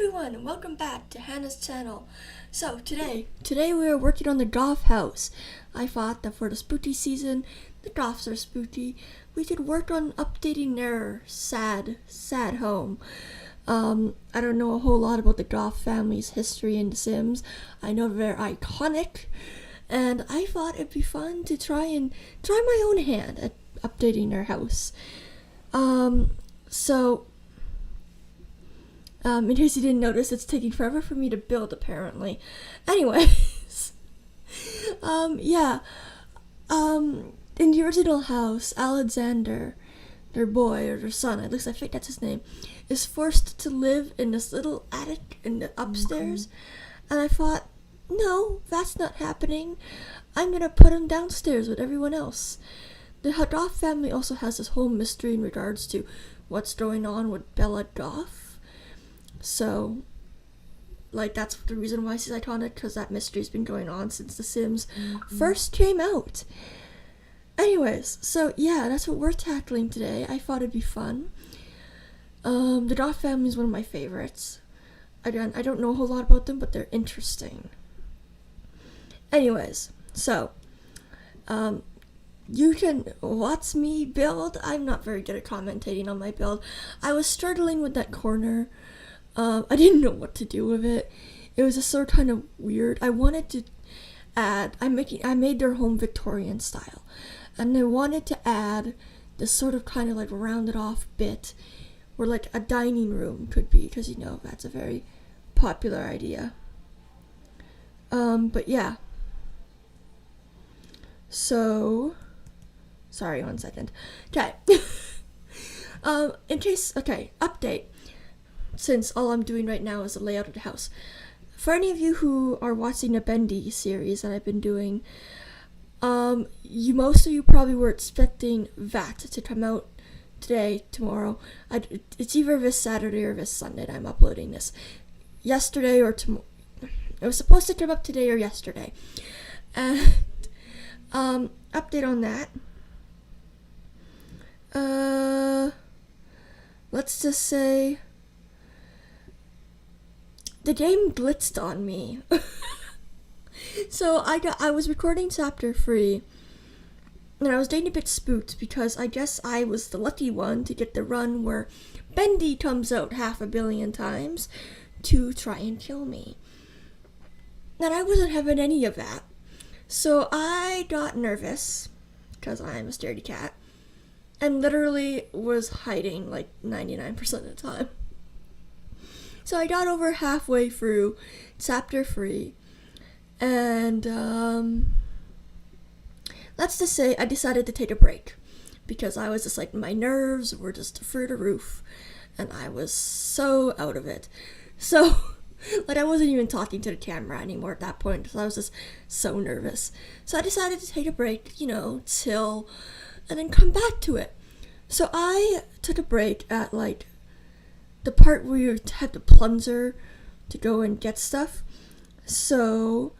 everyone, and welcome back to Hannah's channel. So today we are working on the Goth house. I thought that for the spooky season, the Goths are spooky. We could work on updating their sad home. I don't know a whole lot about the Goth family's history in The Sims. I know they're iconic, and I thought it'd be fun to try my own hand at updating their house. In case you didn't notice, it's taking forever for me to build, apparently. Anyways, in the original house, Alexander, their boy, or their son, at least I think that's his name, is forced to live in this little attic in the upstairs, and I thought, no, that's not happening. I'm gonna put him downstairs with everyone else. The Goth family also has this whole mystery in regards to what's going on with Bella Goth. So, that's the reason why she's iconic, because that mystery's been going on since The Sims first came out. Anyways, so yeah, that's what we're tackling today. I thought it'd be fun. The Goth family is one of my favorites. Again, I don't know a whole lot about them, but they're interesting. Anyways, so, you can watch me build. I'm not very good at commentating on my build. I was struggling with that corner. I didn't know what to do with it. It was just sort of kind of weird. I wanted to add, I made their home Victorian style, and I wanted to add this sort of kind of rounded off bit where a dining room could be, because that's a very popular idea. But yeah. So, sorry, 1 second. Okay. Update. Since all I'm doing right now is the layout of the house. For any of you who are watching the Bendy series that I've been doing, most of you probably were expecting that to come out today, tomorrow. It's either this Saturday or this Sunday that I'm uploading this. Yesterday or tomorrow. It was supposed to come up today or yesterday. And, update on that. Let's just say the game glitched on me. So I was recording chapter 3, and I was getting a bit spooked because I guess I was the lucky one to get the run where Bendy comes out 500 million times to try and kill me. And I wasn't having any of that. So I got nervous, because I'm a scaredy cat, and literally was hiding 99% of the time. So I got over halfway through chapter 3, and let's just say I decided to take a break, because I was just my nerves were just through the roof, and I was so out of it. So, I wasn't even talking to the camera anymore at that point, because I was just so nervous. So I decided to take a break, chill, and then come back to it. So I took a break at the part where you had the plunger to go and get stuff. So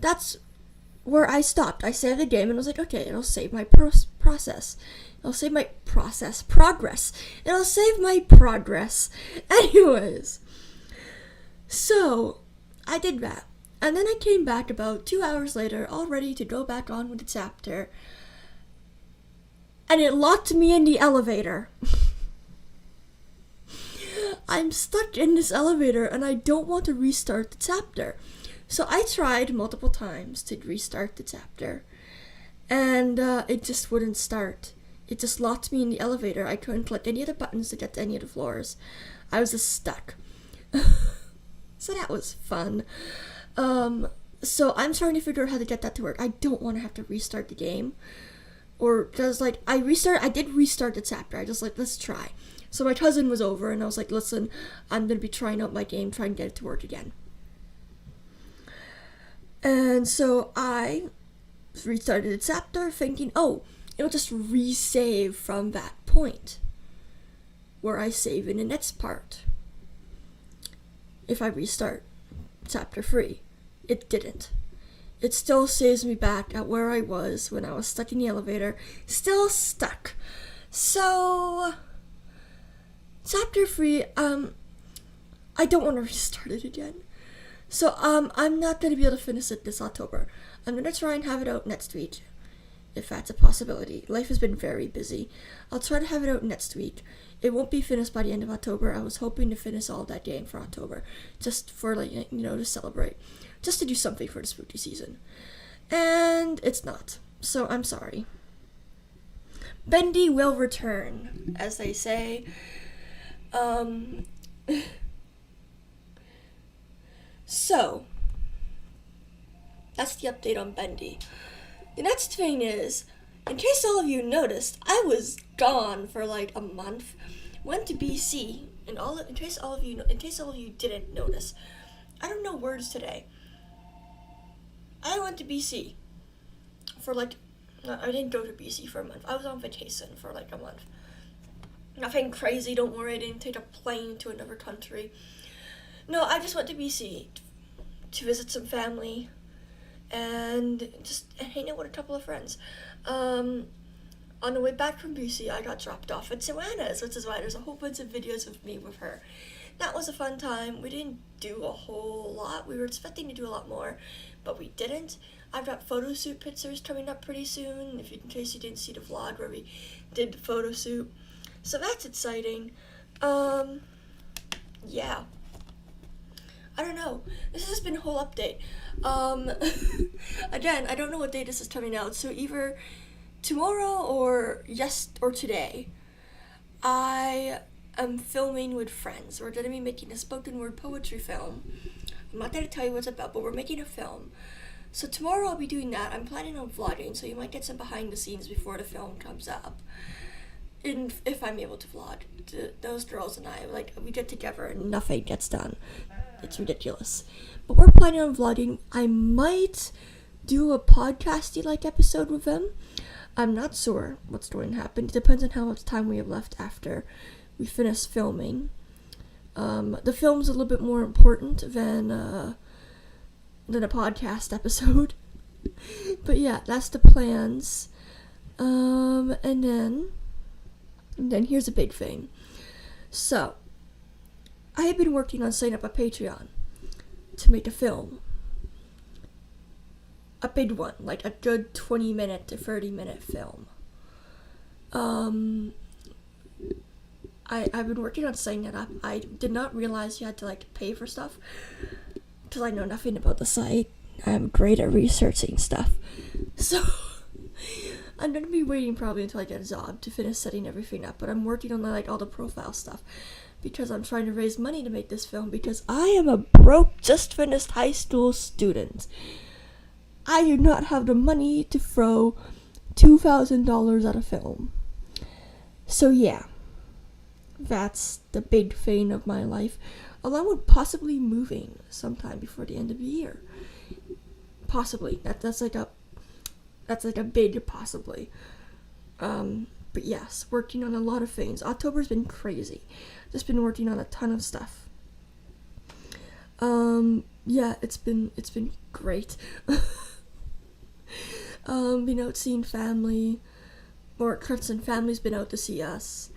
that's where I stopped. I saved the game and I was like, okay, it'll save my process. It'll save my progress. It'll save my progress. Anyways, so I did that. And then I came back about 2 hours later, all ready to go back on with the chapter. And it locked me in the elevator. I'm stuck in this elevator and I don't want to restart the chapter. So I tried multiple times to restart the chapter, and it just wouldn't start. It just locked me in the elevator. I couldn't click any of the buttons to get to any of the floors. I was just stuck. So that was fun. So I'm trying to figure out how to get that to work. I don't want to have to restart the game. Or, because, I did restart the chapter. I just, let's try. So my cousin was over, and I was like, listen, I'm going to be trying out my game, trying to get it to work again. And so I restarted the chapter, thinking, it'll just resave from that point where I save in the next part. If I restart chapter 3. It didn't. It still saves me back at where I was when I was stuck in the elevator. Still stuck. So, chapter 3, I don't want to restart it again. So I'm not gonna be able to finish it this October. I'm gonna try and have it out next week, if that's a possibility. Life has been very busy. I'll try to have it out next week. It won't be finished by the end of October. I was hoping to finish all that game for October, just for to celebrate, just to do something for the spooky season. And it's not. So I'm sorry. Bendy will return, as they say. So, that's the update on Bendy. The next thing is, in case all of you noticed, I was gone for like a month. Went to BC, and in case all of you didn't notice, I don't know words today. I went to BC for I didn't go to BC for a month. I was on vacation for like a month. Nothing crazy, don't worry, I didn't take a plane to another country. No, I just went to BC to visit some family and just hang out with a couple of friends. On the way back from BC, I got dropped off at Joanna's, which is why there's a whole bunch of videos of me with her. That was a fun time. We didn't do a whole lot. We were expecting to do a lot more, but we didn't. I've got photo shoot pictures coming up pretty soon, in case you didn't see the vlog where we did the photo shoot. So that's exciting. Yeah. I don't know. This has been a whole update. Again, I don't know what day this is coming out, so either tomorrow or today, I am filming with friends. We're going to be making a spoken word poetry film. I'm not going to tell you what it's about, but we're making a film. So tomorrow I'll be doing that. I'm planning on vlogging, so you might get some behind the scenes before the film comes up. If I'm able to vlog. Those girls and I, we get together and nothing gets done. It's ridiculous. But we're planning on vlogging. I might do a podcasty episode with them. I'm not sure what's going to happen. It depends on how much time we have left after we finish filming. The film's a little bit more important than a podcast episode. But yeah, that's the plans. And then here's a big thing. So, I have been working on setting up a Patreon to make a film. A big one, a good 20-minute to 30-minute film. I've been working on setting it up. I did not realize you had to pay for stuff, because I know nothing about the site. I'm great at researching stuff. So, I'm going to be waiting probably until I get a job to finish setting everything up, but I'm working on all the profile stuff, because I'm trying to raise money to make this film, because I am a broke, just finished high school student. I do not have the money to throw $2,000 at a film. So yeah, that's the big thing of my life, along with possibly moving sometime before the end of the year. Possibly. That's a big possibly. But yes, working on a lot of things. October's been crazy. Just been working on a ton of stuff. Yeah, it's been great. Been out seeing family, or Kurt's and family's been out to see us.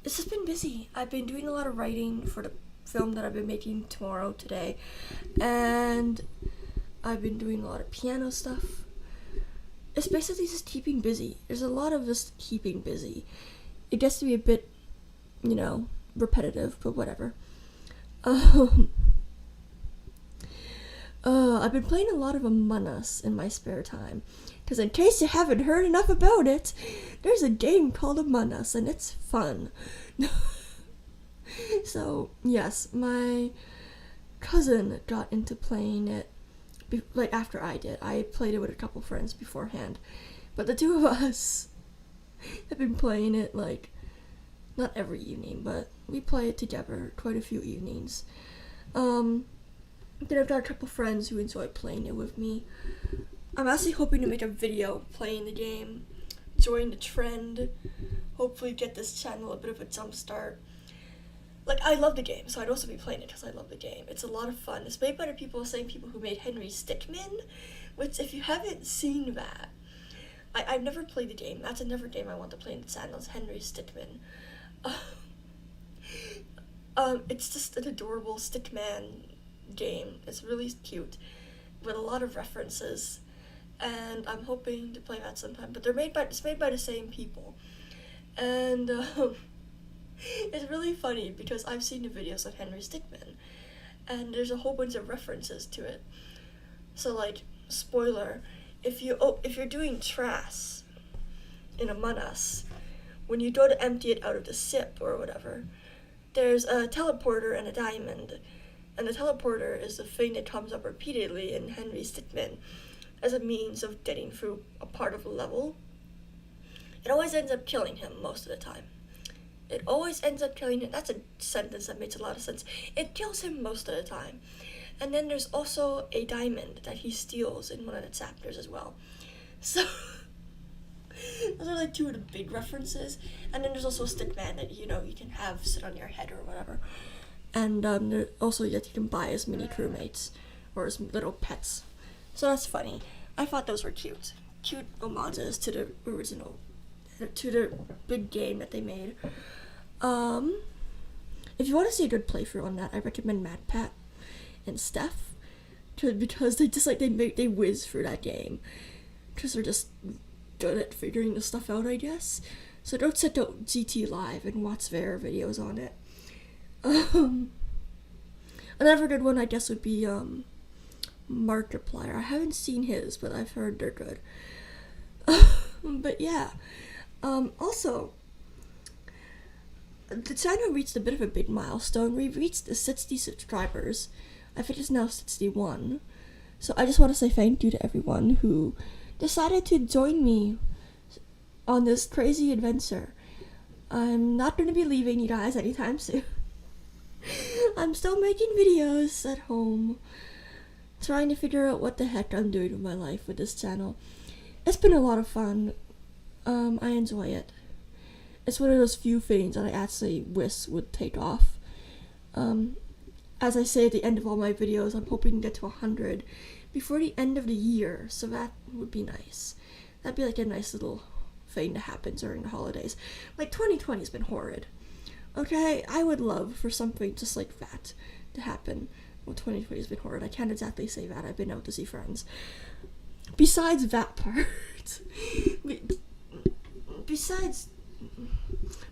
It's just been busy. I've been doing a lot of writing for the film that I've been making today, and I've been doing a lot of piano stuff. It's basically just keeping busy. There's a lot of just keeping busy. It gets to be a bit, repetitive, but whatever. I've been playing a lot of Among Us in my spare time, because in case you haven't heard enough about it, there's a game called Among Us, and it's fun. So, yes, my cousin got into playing it, after I did. I played it with a couple friends beforehand, but the two of us have been playing it, not every evening, but we play it together quite a few evenings. Then I've got a couple friends who enjoy playing it with me. I'm actually hoping to make a video playing the game, join the trend, hopefully get this channel a bit of a jump start. I love the game, so I'd also be playing it because I love the game. It's a lot of fun. It's made by the same people who made Henry Stickmin, which, if you haven't seen that, I've never played the game. That's another game I want to play in the channel, is Henry Stickmin. It's just an adorable stickman game. It's really cute, with a lot of references, and I'm hoping to play that sometime. But it's made by the same people, and it's really funny because I've seen the videos of Henry Stickmin, and there's a whole bunch of references to it. So like, spoiler, if you're doing Trass in Among Us, when you go to empty it out of the sip or whatever, there's a teleporter and a diamond, and the teleporter is the thing that comes up repeatedly in Henry Stickmin as a means of getting through a part of a level. It always ends up killing him most of the time. It always ends up killing him. That's a sentence that makes a lot of sense. It kills him most of the time. And then there's also a diamond that he steals in one of the chapters as well. So those are like two of the big references. And then there's also Stickman that, you can have sit on your head or whatever. And there also that you can buy as mini crewmates or as little pets. So that's funny. I thought those were cute. Cute homages to the original, to the big game that they made. If you want to see a good playthrough on that, I recommend MadPat and Steph, because they whiz through that game, because they're just good at figuring the stuff out, I guess. So don't sit down GT Live and watch their videos on it. Another good one, I guess, would be Markiplier. I haven't seen his, but I've heard they're good. But yeah, also, the channel reached a bit of a big milestone. We've reached the 60 subscribers. I think it's now 61. So I just want to say thank you to everyone who decided to join me on this crazy adventure. I'm not going to be leaving you guys anytime soon. I'm still making videos at home, trying to figure out what the heck I'm doing with my life with this channel. It's been a lot of fun. I enjoy it. It's one of those few things that I actually wish would take off. As I say at the end of all my videos, I'm hoping to get to 100 before the end of the year, so that would be nice. That'd be like a nice little thing to happen during the holidays. Like, 2020 has been horrid. Okay, I would love for something just like that to happen. Well, 2020 has been horrid. I can't exactly say that. I've been out to see friends. Besides that part,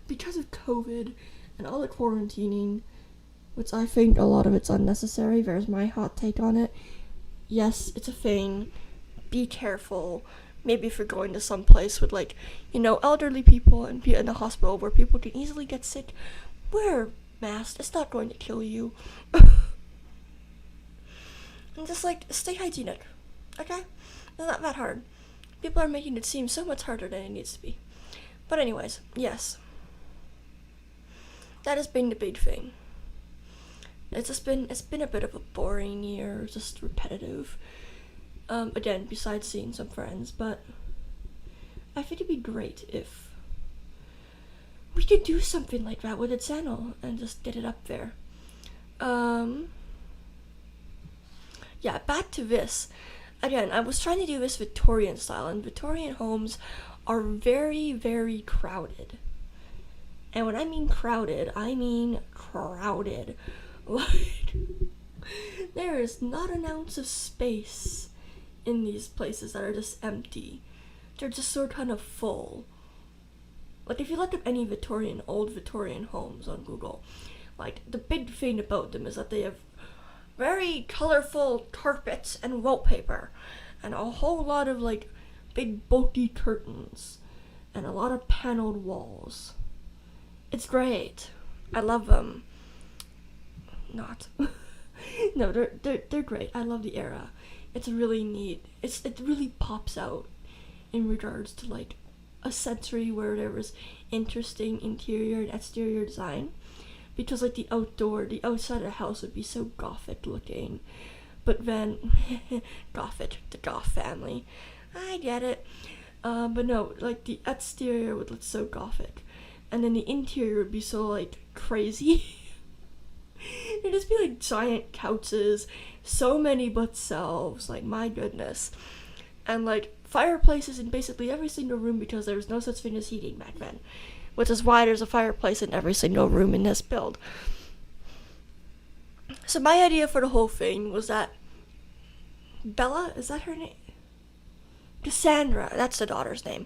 because of COVID and all the quarantining, which I think a lot of it's unnecessary, there's my hot take on it. Yes, it's a thing. Be careful. Maybe if you're going to some place with, elderly people and be in a hospital where people can easily get sick, wear a mask. It's not going to kill you. And just, stay hygienic. Okay? It's not that hard. People are making it seem so much harder than it needs to be. But anyways, yes. That has been the big thing. It's been a bit of a boring year, just repetitive. Again, besides seeing some friends, but I think it'd be great if we could do something like that with a channel and just get it up there. Yeah, back to this. Again, I was trying to do this Victorian style, and Victorian homes are very, very crowded. And when I mean crowded, I mean crowded. Like, there is not an ounce of space in these places that are just empty. They're just so kind of full. Like, if you look at any old Victorian homes on Google, the big thing about them is that they have very colorful carpets and wallpaper, and a whole lot of, big bulky curtains, and a lot of paneled walls. It's great. I love them. Not. No, they're great. I love the era. It's really neat. It really pops out in regards to a century where there was interesting interior and exterior design, because the outside of the house would be so Gothic looking, but then Gothic, the Goth family, I get it, but no, the exterior would look so Gothic, and then the interior would be so crazy. It'd just be giant couches, so many bookshelves, my goodness, and fireplaces in basically every single room, because there was no such thing as heating back then, which is why there's a fireplace in every single room in this build. So my idea for the whole thing was that Bella, is that her name? Cassandra, that's the daughter's name.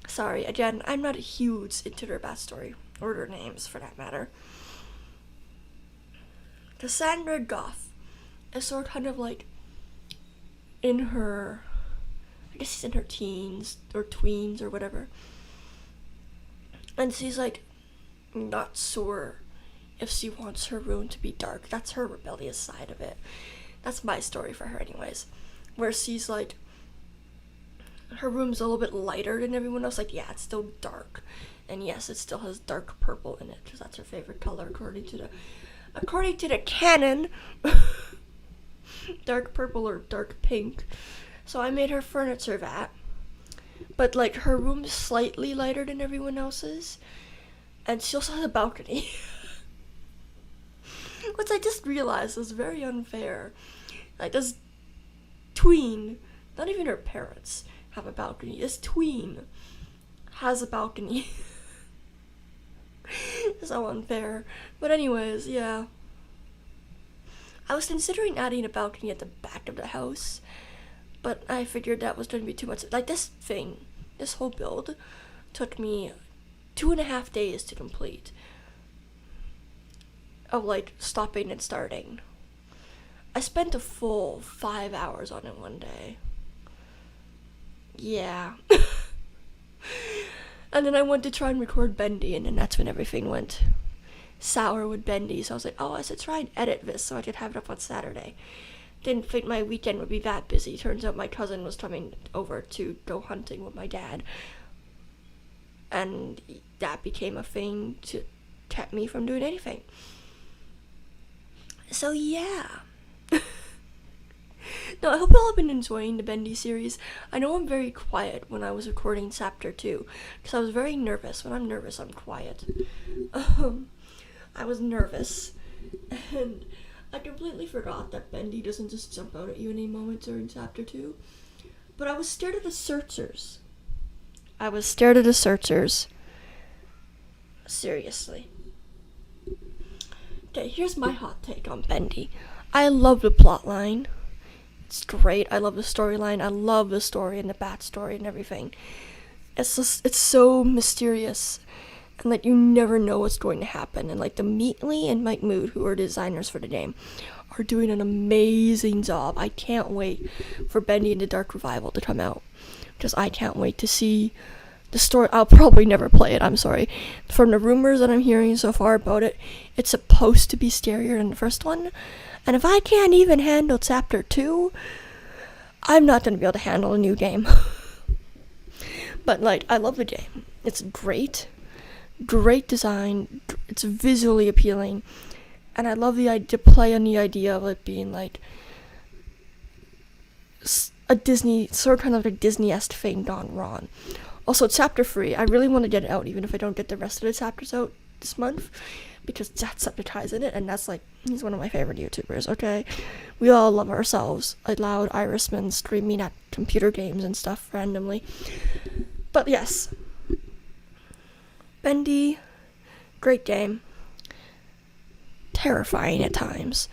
Sorry, again, I'm not huge into their backstory, or their names for that matter. Cassandra Goth is sort of kind of like in her, I guess she's in her teens, or tweens, or whatever. And she's like, not sure if she wants her room to be dark. That's her rebellious side of it. That's my story for her anyways. Where she's like, her room's a little bit lighter than everyone else. Like, yeah, it's still dark. And yes, it still has dark purple in it, because that's her favorite color according to the canon. Dark purple or dark pink. So I made her furniture that. But like, her room's slightly lighter than everyone else's. And she also has a balcony. Which I just realized was very unfair. Like, this tween, not even her parents have a balcony. This tween has a balcony. So unfair. But anyways, yeah. I was considering adding a balcony at the back of the house, but I figured that was going to be too much. Like, this whole build took me 2.5 days to complete. Of like stopping and starting. I spent a full 5 hours on it one day. Yeah. And then I went to try and record Bendy, and then that's when everything went sour with Bendy. So I was like, oh, I should try and edit this so I could have it up on Saturday. Didn't think my weekend would be that busy. Turns out my cousin was coming over to go hunting with my dad. And that became a thing to keep me from doing anything. So yeah. No, I hope you all have been enjoying the Bendy series. I know I'm very quiet when I was recording chapter 2, because I was very nervous. When I'm nervous, I'm quiet. I was nervous, and I completely forgot that Bendy doesn't just jump out at you any moment during chapter 2. But I was scared of the searchers. Seriously. Okay, here's my hot take on Bendy. I love the plot line. It's great. I love the storyline. I love the story and the backstory and everything. It's so mysterious, and like, you never know what's going to happen. And like, the Meatley and Mike Mood, who are designers for the game, are doing an amazing job. I can't wait for Bendy and the Dark Revival to come out, because I can't wait to see the story. I'll probably never play it, I'm sorry. From the rumors that I'm hearing so far about it, it's supposed to be scarier than the first one. And if I can't even handle chapter 2, I'm not going to be able to handle a new game. But like, I love the game. It's great. Great design. It's visually appealing. And I love the idea to play on the idea of it being like a Disney, sort of kind of like a Disney-esque thing gone wrong. Also, chapter 3, I really want to get it out, even if I don't get the rest of the chapters out this month, because Jacksepticeye's in it, and that's like, he's one of my favorite YouTubers, okay? We all love ourselves, a loud Irishman screaming at computer games and stuff randomly. But yes, Bendy, great game. Terrifying at times.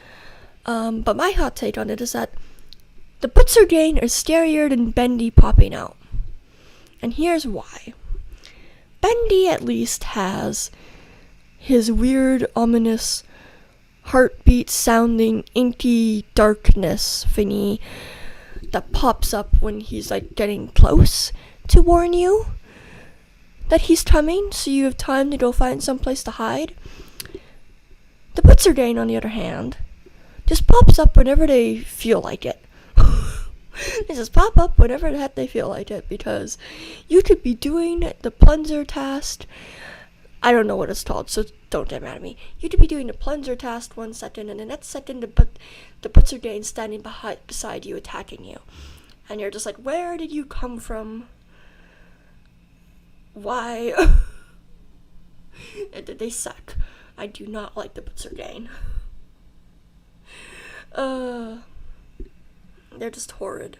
But my hot take on it is that the Butcher Gang is scarier than Bendy popping out. And here's why. Bendy at least has his weird, ominous, heartbeat-sounding, inky darkness thingy that pops up when he's like getting close to warn you that he's coming, so you have time to go find someplace to hide. The Butcher Gang, on the other hand, just pops up whenever they feel like it. They just pop up whenever the heck they feel like it, because you could be doing the plunger task. I don't know what it's called, so don't get mad at me. You could be doing the plunger task 1 second, and the next second the Butcher Gang standing beside you, attacking you. And you're just like, where did you come from? Why? They suck. I do not like the Butcher Gang. They're just horrid.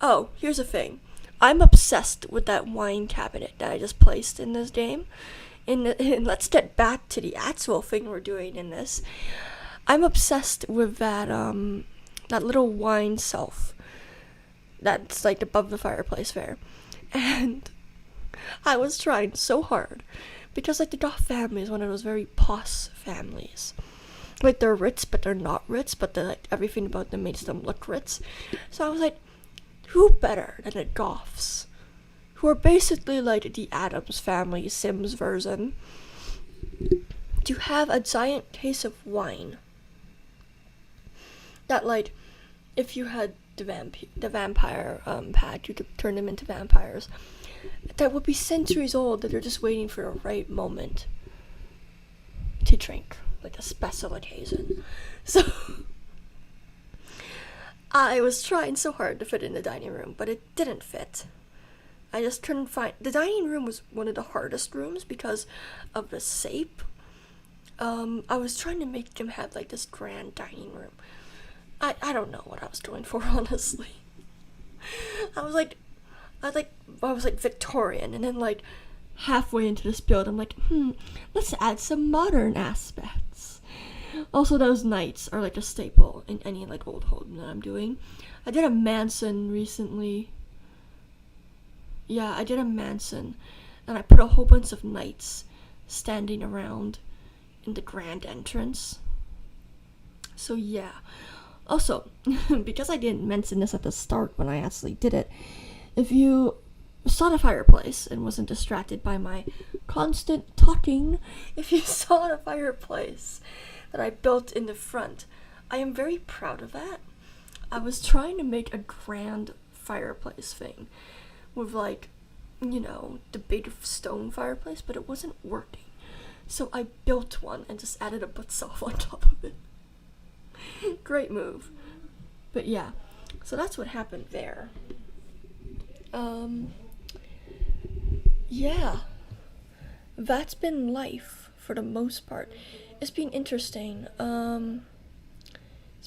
Oh, here's the thing. I'm obsessed with that wine cabinet that I just placed in this game. And let's get back to the actual thing we're doing in this. I'm obsessed with that little wine shelf that's like above the fireplace there. And I was trying so hard because like the Goth family is one of those very posh families. Like they're rich, but they're not rich, but they're like everything about them makes them look rich. So I was like, who better than the Goths, who are basically like the Addams Family Sims version, to have a giant case of wine that like if you had the vampire pack, you could turn them into vampires that would be centuries old, that they're just waiting for the right moment to drink, like a special occasion. So I was trying so hard to fit in the dining room, but it didn't fit. I just couldn't find. The dining room was one of the hardest rooms because of the shape. I was trying to make them have like this grand dining room. I don't know what I was doing for, honestly. I was like Victorian, and then like halfway into this build, I'm like, let's add some modern aspects. Also, those knights are like a staple in any like old home that I'm doing. I did a mansion recently. Yeah, I did a mansion, and I put a whole bunch of knights standing around in the grand entrance. So yeah. Also, because I didn't mention this at the start when I actually did it, if you saw the fireplace and wasn't distracted by my constant talking, if you saw the fireplace that I built in the front, I am very proud of that. I was trying to make a grand fireplace thing with like, the big stone fireplace, but it wasn't working. So I built one and just added a bookshelf on top of it. Great move. But yeah, so that's what happened there. Yeah, that's been life for the most part. It's been interesting. Hannah's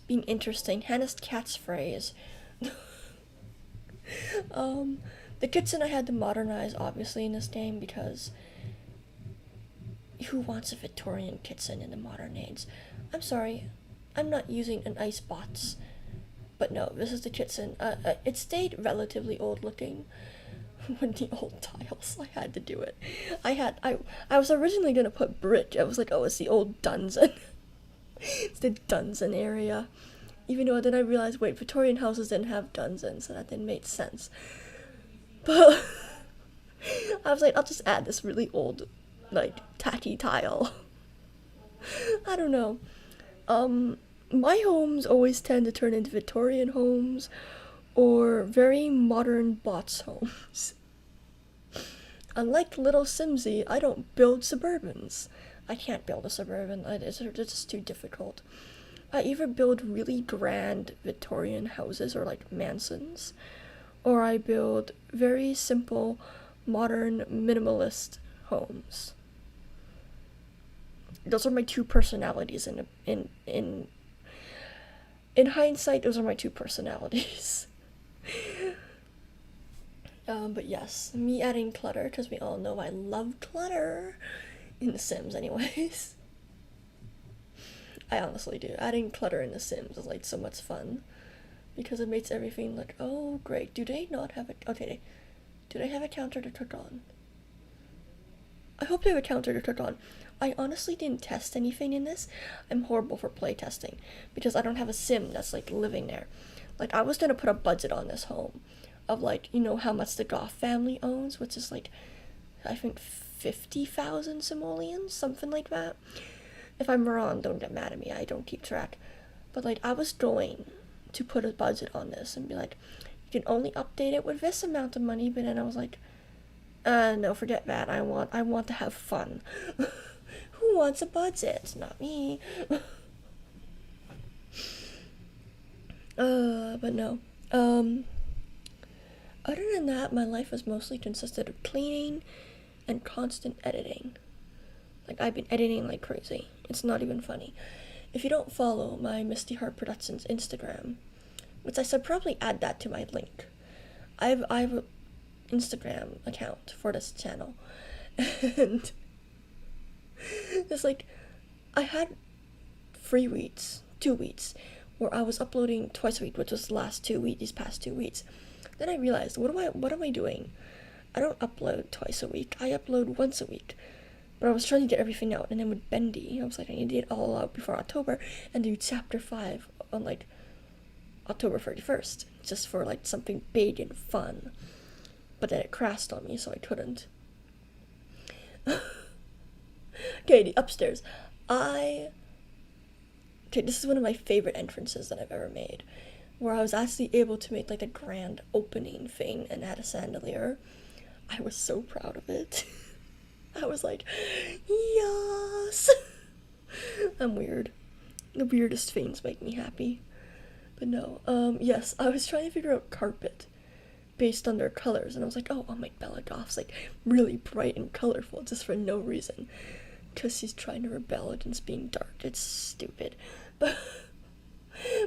catchphrase. The kitchen I had to modernize, obviously, in this game, because who wants a Victorian kitchen in the modern age? I'm sorry, I'm not using an ice box. But no, this is the kitchen. It stayed relatively old looking with the old tiles. I had to do it. I was originally gonna put brick. I was like, oh, it's the old dungeon. It's the dungeon area. Even though then I realized, wait, Victorian houses didn't have dungeons, so that didn't make sense. But I was like, I'll just add this really old, like, tacky tile. I don't know. My homes always tend to turn into Victorian homes or very modern bots homes. Unlike Little Simsy, I don't build suburbans. I can't build a suburban. It's just too difficult. I either build really grand Victorian houses or like mansions, or I build very simple, modern, minimalist homes. Those are my two personalities in hindsight, those are my two personalities. But yes, me adding clutter, because we all know I love clutter in The Sims anyways. I honestly do. Adding clutter in The Sims is like so much fun, because it makes everything like, oh great, do they not have a, okay, do they have a counter to cook on? I hope they have a counter to cook on. I honestly didn't test anything in this. I'm horrible for playtesting because I don't have a sim that's like living there. Like, I was gonna put a budget on this home of like, how much the Goth family owns, which is like, I think 50,000 simoleons, something like that. If I'm wrong, don't get mad at me, I don't keep track. But like, I was going to put a budget on this and be like, you can only update it with this amount of money, but then I was like, no, forget that. I want to have fun. Who wants a budget? Not me. But no. Other than that, my life has mostly consisted of cleaning and constant editing. Like, I've been editing like crazy. It's not even funny. If you don't follow my Misty Heart Productions Instagram, which I should probably add that to my link. I have an Instagram account for this channel. And it's like, I had 2 weeks, where I was uploading twice a week, which was these past 2 weeks. Then I realized, what am I doing? I don't upload twice a week. I upload once a week. But I was trying to get everything out, and then with Bendy, I was like, I need to get it all out before October and do chapter 5 on like October 31st, just for like something big and fun. But then it crashed on me, so I couldn't. Okay, the upstairs. Okay, this is one of my favorite entrances that I've ever made, where I was actually able to make like a grand opening thing and add a chandelier. I was so proud of it. I was like, yes! I'm weird. The weirdest things make me happy. But no, yes, I was trying to figure out carpet based on their colors, and I was like, oh, I'll make Bella Goth's like really bright and colorful just for no reason. Because she's trying to rebel against being dark. It's stupid. But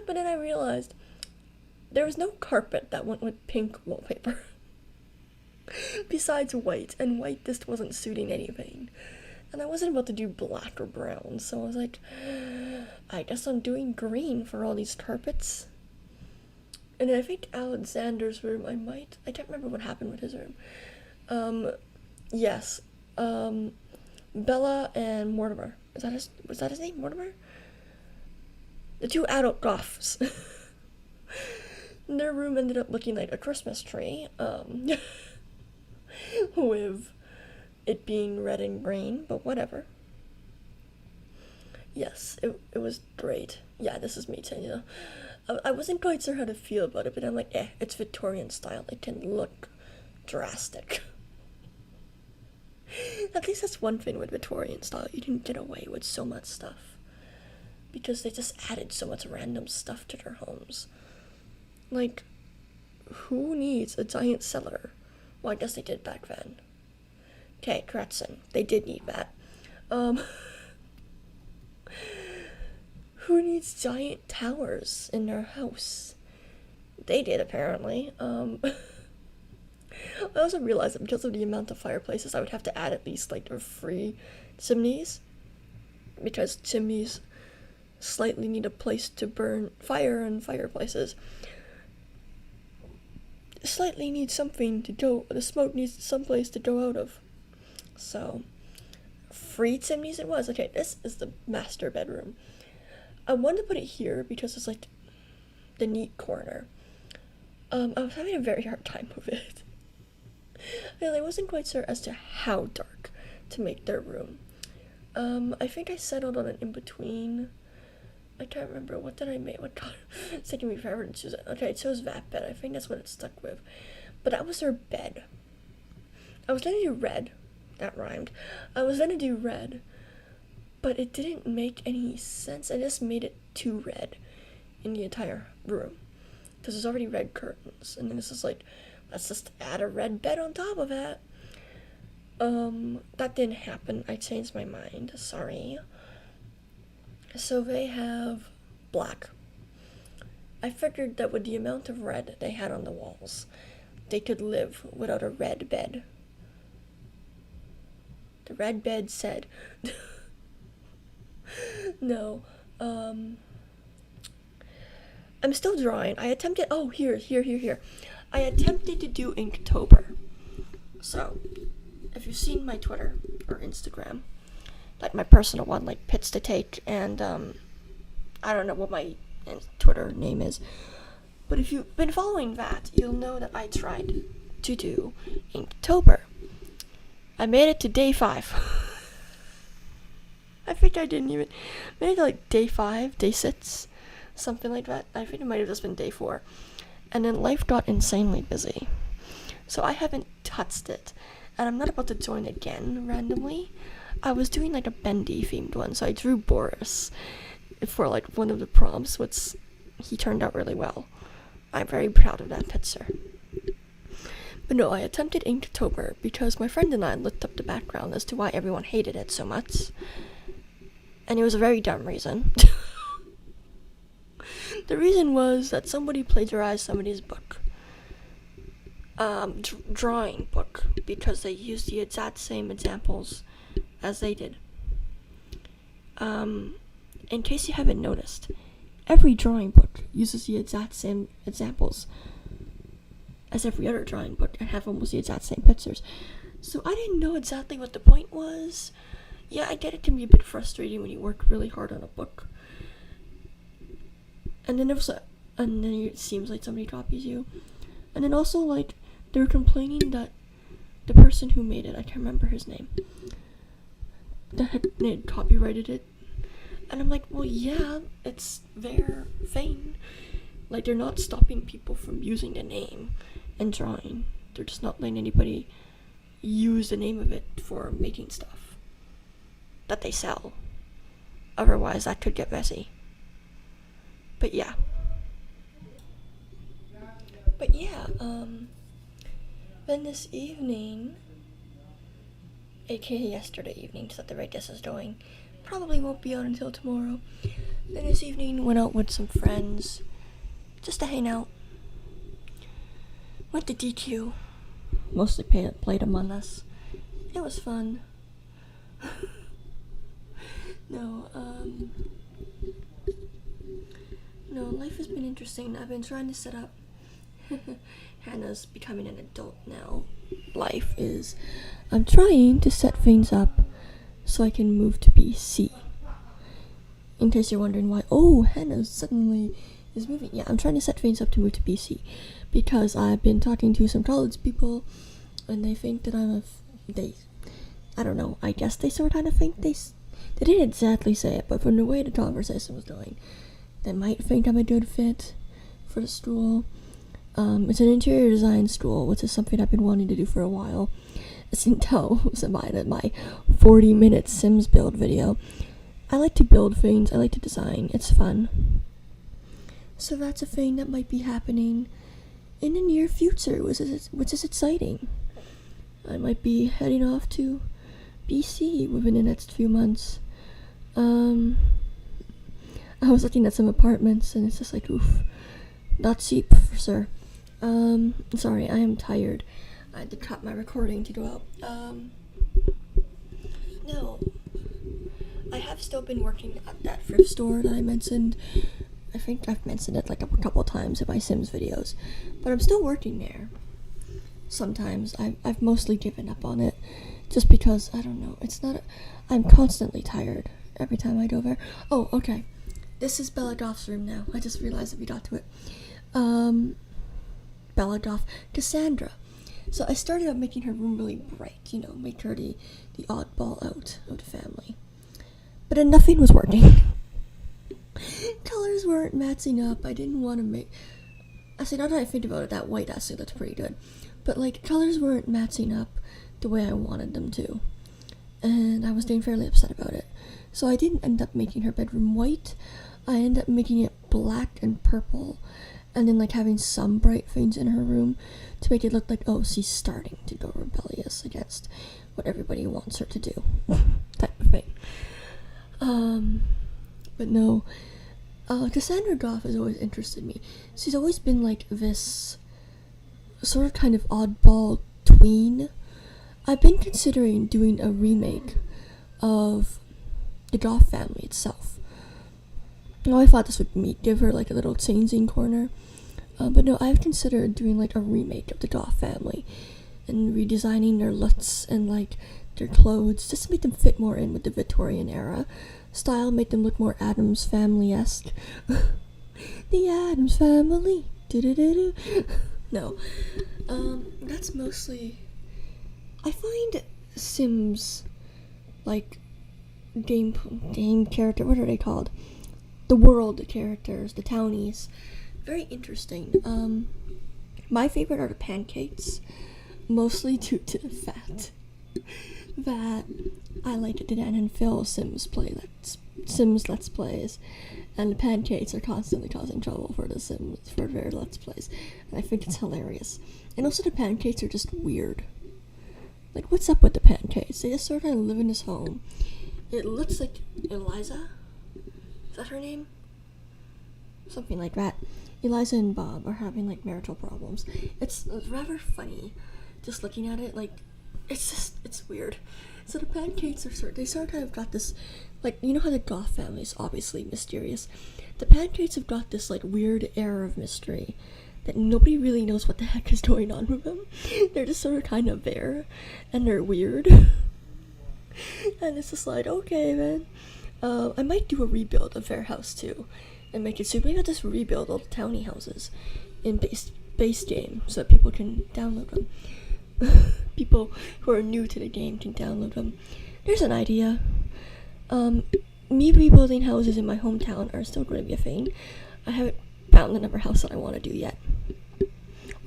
then I realized there was no carpet that went with pink wallpaper. Besides white, and white just wasn't suiting anything. And I wasn't about to do black or brown, so I was like, I guess I'm doing green for all these carpets. And then I think Alexander's room, I can't remember what happened with his room. Yes, Bella and Mortimer. Was that his name, Mortimer? The 2 adult Goths. Their room ended up looking like a Christmas tree, with it being red and green, but whatever. Yes, it was great. Yeah, this is me telling you. I wasn't quite sure how to feel about it, but I'm like, it's Victorian style. It can look drastic. At least that's one thing with Victorian style. You can get away with so much stuff. Because they just added so much random stuff to their homes. Like, who needs a giant cellar? Well, I guess they did back then. Okay, Kratzen. They did need that. Who needs giant towers in their house? They did, apparently. I also realized that because of the amount of fireplaces, I would have to add at least, like, 3 chimneys. Because chimneys slightly need a place to burn fire, and fireplaces slightly need something to go, the smoke needs someplace to go out of. So, 3 chimneys it was. Okay, this is the master bedroom. I wanted to put it here because it's like the neat corner. I was having a very hard time with it. I wasn't quite sure as to how dark to make their room. I think I settled on an in-between. I can't remember. What did I make? What color? It's taking me forever to choose it. Okay, I chose that bed. I think that's what it stuck with. But that was their bed. I was gonna do red. That rhymed. I was gonna do red. But it didn't make any sense. I just made it too red in the entire room. Because there's already red curtains. And then it's just like, let's just add a red bed on top of that. That didn't happen. I changed my mind. Sorry. So they have black. I figured that with the amount of red they had on the walls, they could live without a red bed. The red bed said. No. I'm still drawing. I attempted, here. I attempted to do Inktober. So, if you've seen my Twitter or Instagram, like my personal one, like Pits to Take, and I don't know what my Twitter name is, but if you've been following that, you'll know that I tried to do Inktober. I made it to day 5. I think I didn't even made it to like day 5, day 6, something like that. I think it might have just been day 4, and then life got insanely busy, so I haven't touched it, and I'm not about to join again randomly. I was doing like a Bendy themed one, so I drew Boris for like one of the prompts, which he turned out really well. I'm very proud of that picture. But no, I attempted Inktober because my friend and I looked up the background as to why everyone hated it so much. And it was a very dumb reason. The reason was that somebody plagiarized somebody's book. Drawing book, because they used the exact same examples as they did. In case you haven't noticed, every drawing book uses the exact same examples as every other drawing book and have almost the exact same pictures. So I didn't know exactly what the point was. Yeah, I get it can be a bit frustrating when you work really hard on a book. And then it seems like somebody copies you. And then also, like, they were complaining that the person who made it, I can't remember his name, that had copyrighted it. And I'm like, well, yeah, it's their thing. Like, they're not stopping people from using the name and drawing. They're just not letting anybody use the name of it for making stuff that they sell. Otherwise, that could get messy. But yeah, then this evening, aka yesterday evening, so that the right this is doing, probably won't be out until tomorrow. Then this evening, went out with some friends, just to hang out. Went to DQ, mostly played Among Us. It was fun. No, life has been interesting. I've been trying to set up Hannah's becoming an adult now. Life is, I'm trying to set things up so I can move to BC. In case you're wondering why, Hannah suddenly is moving. Yeah, I'm trying to set things up to move to BC because I've been talking to some college people and they think that I don't know, I guess they sort of think they didn't exactly say it, but from the way the conversation was going, they might think I'm a good fit for the school. It's an interior design school, which is something I've been wanting to do for a while. As you can tell by my 40-minute Sims build video. I like to build things, I like to design, it's fun. So that's a thing that might be happening in the near future, which is exciting. I might be heading off to BC within the next few months. I was looking at some apartments and it's just like, oof, not cheap, sir. Sorry, I am tired. I had to cut my recording to go out. No. I have still been working at that thrift store that I mentioned. I think I've mentioned it like a couple times in my Sims videos. But I'm still working there. Sometimes. I've mostly given up on it. Just because, I don't know, I'm constantly tired every time I go there. Oh, okay. This is Bella Goth's room now. I just realized that we got to it. Bella Goth, Cassandra. So I started out making her room really bright, make her the oddball out of the family. But then nothing was working. Colors weren't matching up. I didn't want to make... now that I think about it, that white actually looks pretty good. But, colors weren't matching up the way I wanted them to. And I was getting fairly upset about it. So I didn't end up making her bedroom white. I ended up making it black and purple. And then, having some bright things in her room to make it look like, she's starting to go rebellious against what everybody wants her to do. Type of thing. But no. Cassandra Goth has always interested me. She's always been this sort of kind of oddball tween. I've been considering doing a remake of the Goth family itself. I thought this would give her a little changing corner. But no, I've considered doing a remake of the Goth family and redesigning their looks and their clothes just to make them fit more in with the Victorian era style, make them look more Addams Family-esque. The Addams Family. Do-do-do-do. No. That's mostly... I find Sims, game character, what are they called? The world characters, the townies, very interesting. My favorite are the pancakes, mostly due to the fact that I like to Dan and Phil Sims Let's Plays, and the pancakes are constantly causing trouble for the Sims for their Let's Plays, and I think it's hilarious. And also the pancakes are just weird. What's up with the pancakes? They just sort of live in this home. It looks like Eliza. Is that her name? Something like that. Eliza and Bob are having marital problems. It's rather funny just looking at it. It's weird. So the pancakes they sort of kind of got this, like, you know how the Goth family is obviously mysterious. The pancakes have got this, like, weird air of mystery that nobody really knows what the heck is going on with them. They're just sort of kind of there, and they're weird. And it's just like, okay, man. I might do a rebuild of their house, too, and make it super. Maybe I'll just rebuild all the townie houses in base game so that people can download them. People who are new to the game can download them. There's an idea. Me rebuilding houses in my hometown are still going to be a thing. I haven't found another house that I want to do yet.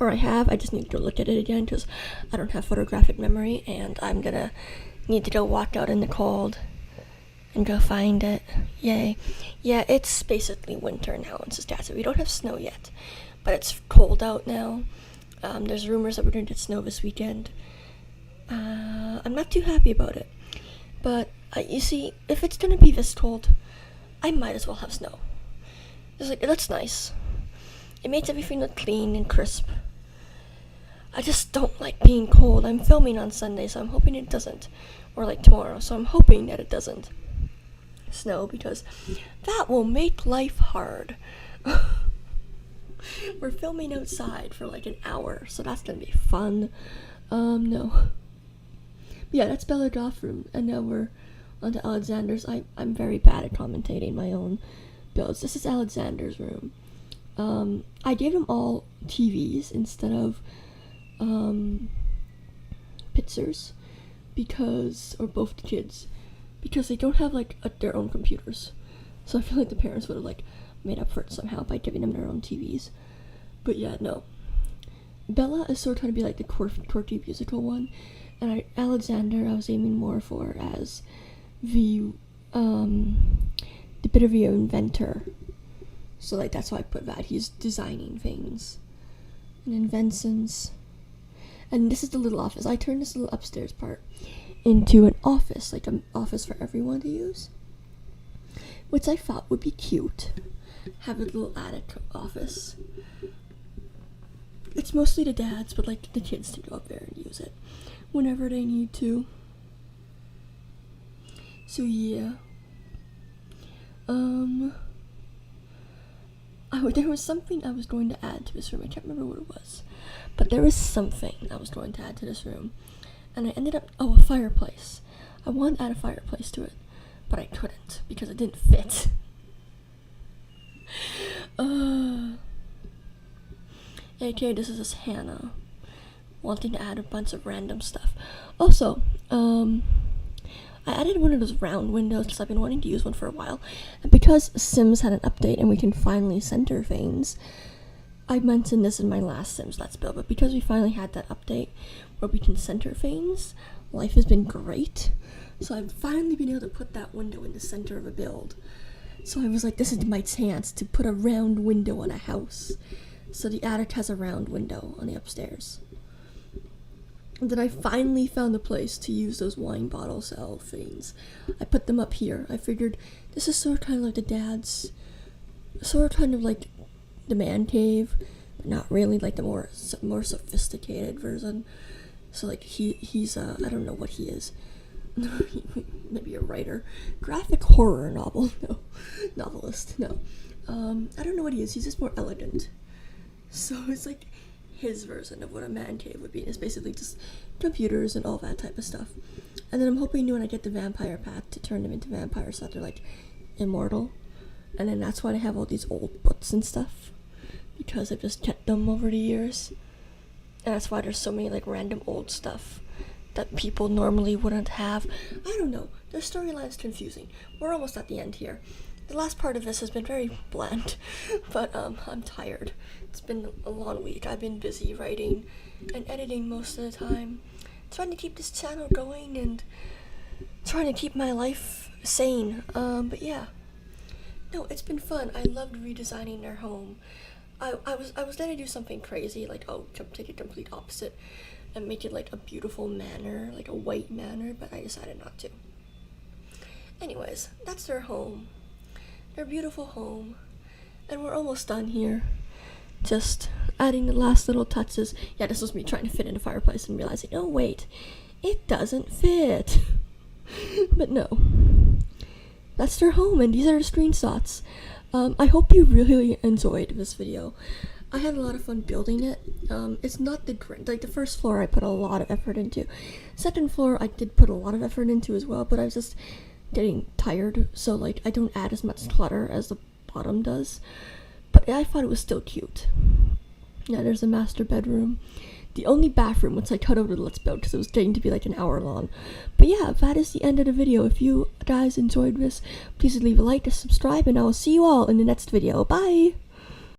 Or I have, I just need to look at it again because I don't have photographic memory, and I'm gonna need to go walk out in the cold and go find it. Yay. Yeah, it's basically winter now in Saskatchewan. We don't have snow yet, but it's cold out now. There's rumors that we're going to get snow this weekend. I'm not too happy about it. But, you see, if it's going to be this cold, I might as well have snow. It's like, that's nice. It makes everything look clean and crisp. I just don't like being cold. I'm filming on Sunday, so I'm hoping it doesn't. Or like tomorrow, so I'm hoping that it doesn't snow, because that will make life hard. We're filming outside for like an hour, so that's gonna be fun. No. But yeah, that's Bella Goth room, and now we're on to Alexander's. I'm very bad at commentating my own builds. This is Alexander's room. I gave them all TVs instead of pizzers, or both the kids, because they don't have like their own computers. So I feel like the parents would have like made up for it somehow by giving them their own TVs. But yeah, no. Bella is sort of trying to be like the quirky musical one, and Alexander I was aiming more for as the bit of the inventor. So like that's why I put that. He's designing things and inventions. And this is the little office. I turned this little upstairs part into an office, like an office for everyone to use, which I thought would be cute. Have a little attic office. It's mostly the dads, but like the kids to go up there and use it whenever they need to. So yeah. There was something I was going to add to this room. I can't remember what it was. But there was something I was going to add to this room. And I ended up, a fireplace. I wanted to add a fireplace to it, but I couldn't because it didn't fit. Okay, this is just Hannah wanting to add a bunch of random stuff. Also, I added one of those round windows because I've been wanting to use one for a while. And because Sims had an update and we can finally center things, I mentioned this in my last Sims Let's Build, but because we finally had that update where we can center things, life has been great. So I've finally been able to put that window in the center of a build. So I was like, this is my chance to put a round window on a house. So the attic has a round window on the upstairs. And then I finally found a place to use those wine bottle cell things. I put them up here. I figured this is sort of kind of like the dad's, sort of kind of like the man cave, but not really, like the more sophisticated version. So like he's I don't know what he is. Maybe a writer, graphic horror novelist. No, I don't know what he is. He's just more elegant. So it's like his version of what a man cave would be. It's basically just computers and all that type of stuff. And then I'm hoping when I get the vampire path to turn them into vampires so that they're like immortal. And then that's why I have all these old books and stuff, because I've just kept them over the years. And that's why there's so many like random old stuff that people normally wouldn't have. I don't know. The storyline's confusing. We're almost at the end here. The last part of this has been very bland, but I'm tired. It's been a long week. I've been busy writing and editing most of the time, trying to keep this channel going and trying to keep my life sane. But yeah. No, it's been fun. I loved redesigning their home. I was gonna do something crazy, like take a complete opposite and make it like a beautiful manor, like a white manor, but I decided not to. Anyways, that's their home. Their beautiful home. And we're almost done here. Just adding the last little touches. Yeah, this was me trying to fit in the fireplace and realizing, oh wait, it doesn't fit. But no. That's their home, and these are the screenshots. I hope you really enjoyed this video. I had a lot of fun building it. It's not the first floor I put a lot of effort into. Second floor I did put a lot of effort into as well, but I was just getting tired, so like I don't add as much clutter as the bottom does. But I thought it was still cute. Yeah, there's a master bedroom. The only bathroom, which I cut out of the Let's Build because it was getting to be like an hour long. But yeah, that is the end of the video. If you guys enjoyed this, please leave a like, subscribe, and I will see you all in the next video. Bye!